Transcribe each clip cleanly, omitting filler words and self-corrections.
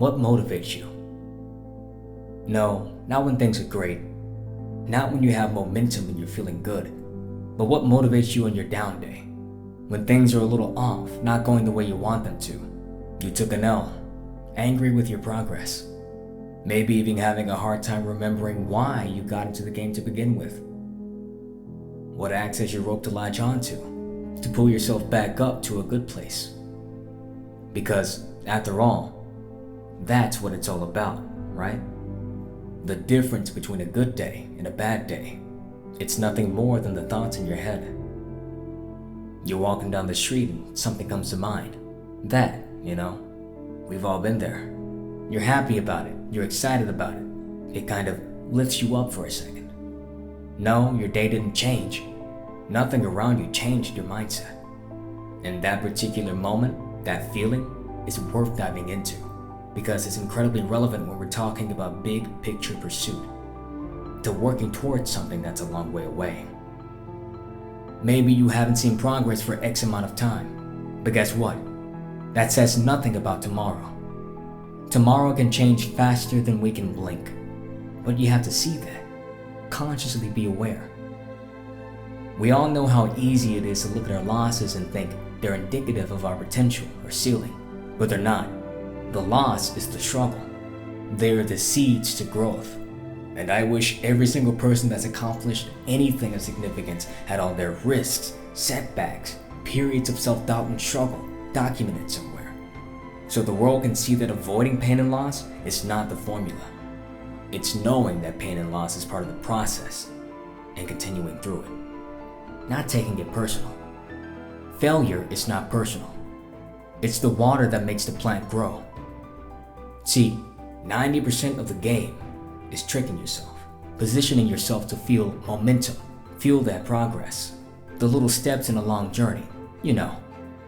What motivates you? No, not when things are great. Not when you have momentum and you're feeling good. But what motivates you on your down day? When things are a little off, not going the way you want them to. You took an L, angry with your progress. Maybe even having a hard time remembering why you got into the game to begin with. What acts as your rope to latch onto, to pull yourself back up to a good place? Because, after all, that's what it's all about, right? The difference between a good day and a bad day, it's nothing more than the thoughts in your head. You're walking down the street and something comes to mind. That, we've all been there. You're happy about it, you're excited about it. It kind of lifts you up for a second. No, your day didn't change. Nothing around you changed your mindset. And that particular moment, that feeling, is worth diving into because it's incredibly relevant when we're talking about big picture pursuit, to working towards something that's a long way away. Maybe you haven't seen progress for X amount of time, but guess what? That says nothing about tomorrow. Tomorrow can change faster than we can blink, but you have to see that, consciously be aware. We all know how easy it is to look at our losses and think they're indicative of our potential or ceiling, but they're not. The loss is the struggle. They're the seeds to growth. And I wish every single person that's accomplished anything of significance had all their risks, setbacks, periods of self-doubt and struggle documented somewhere, so the world can see that avoiding pain and loss is not the formula. It's knowing that pain and loss is part of the process and continuing through it, not taking it personal. Failure is not personal. It's the water that makes the plant grow. See, 90% of the game is tricking yourself, positioning yourself to feel momentum, feel that progress, the little steps in a long journey,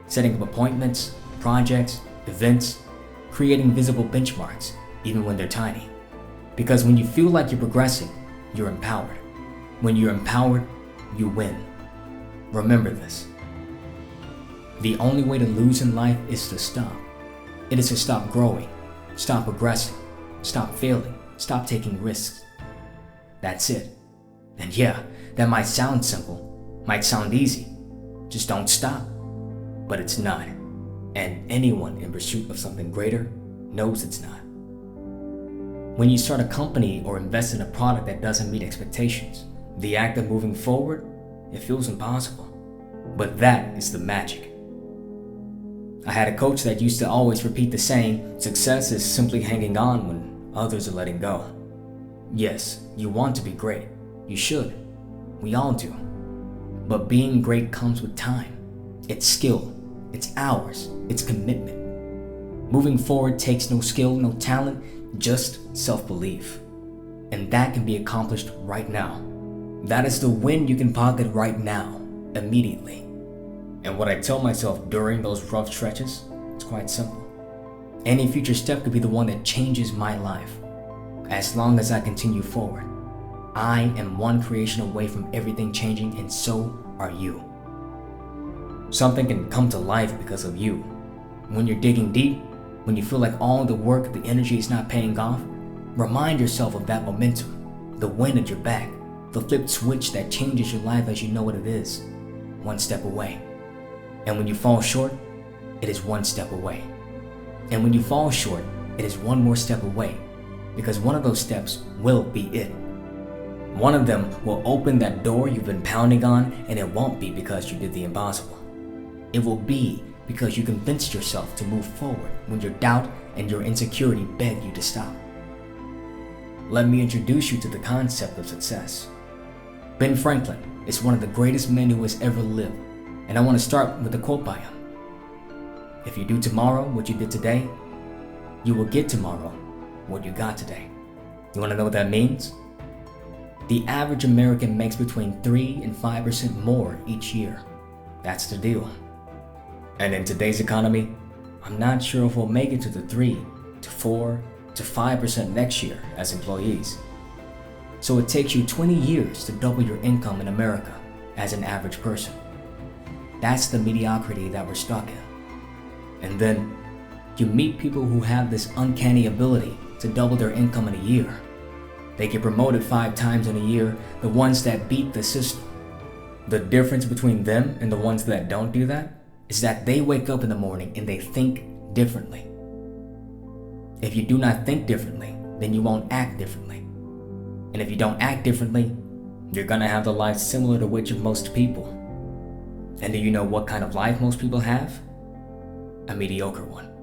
setting up appointments, projects, events, creating visible benchmarks, even when they're tiny. Because when you feel like you're progressing, you're empowered. When you're empowered, you win. Remember this. The only way to lose in life is to stop. It is to stop growing, stop progressing, stop failing, stop taking risks. That's it. And yeah, that might sound simple, might sound easy. Just don't stop. But it's not. And anyone in pursuit of something greater knows it's not. When you start a company or invest in a product that doesn't meet expectations, the act of moving forward, it feels impossible. But that is the magic. I had a coach that used to always repeat the saying, success is simply hanging on when others are letting go. Yes, you want to be great. You should. We all do. But being great comes with time. It's skill. It's hours. It's commitment. Moving forward takes no skill, no talent, just self-belief. And that can be accomplished right now. That is the win you can pocket right now, immediately. And what I tell myself during those rough stretches, it's quite simple. Any future step could be the one that changes my life. As long as I continue forward, I am one creation away from everything changing, and so are you. Something can come to life because of you. When you're digging deep, when you feel like all the work, the energy is not paying off, remind yourself of that momentum, the wind at your back, the flipped switch that changes your life as you know what it is, one step away. And when you fall short, it is one step away. And when you fall short, it is one more step away, because one of those steps will be it. One of them will open that door you've been pounding on, and it won't be because you did the impossible. It will be because you convinced yourself to move forward when your doubt and your insecurity beg you to stop. Let me introduce you to the concept of success. Ben Franklin is one of the greatest men who has ever lived, and I want to start with a quote by him. If you do tomorrow what you did today, you will get tomorrow what you got today. You want to know what that means? The average American makes between 3 and 5% more each year. That's the deal. And in today's economy, I'm not sure if we'll make it to the 3 to 4 to 5% next year as employees. So it takes you 20 years to double your income in America as an average person. That's the mediocrity that we're stuck in. And then You meet people who have this uncanny ability to double their income in a year. They get promoted 5 times in a year, the ones that beat the system. The difference between them and the ones that don't do that is that they wake up in the morning and they think differently. If you do not think differently, then you won't act differently. And if you don't act differently, you're gonna have the life similar to which of most people. And do you know what kind of life most people have? A mediocre one.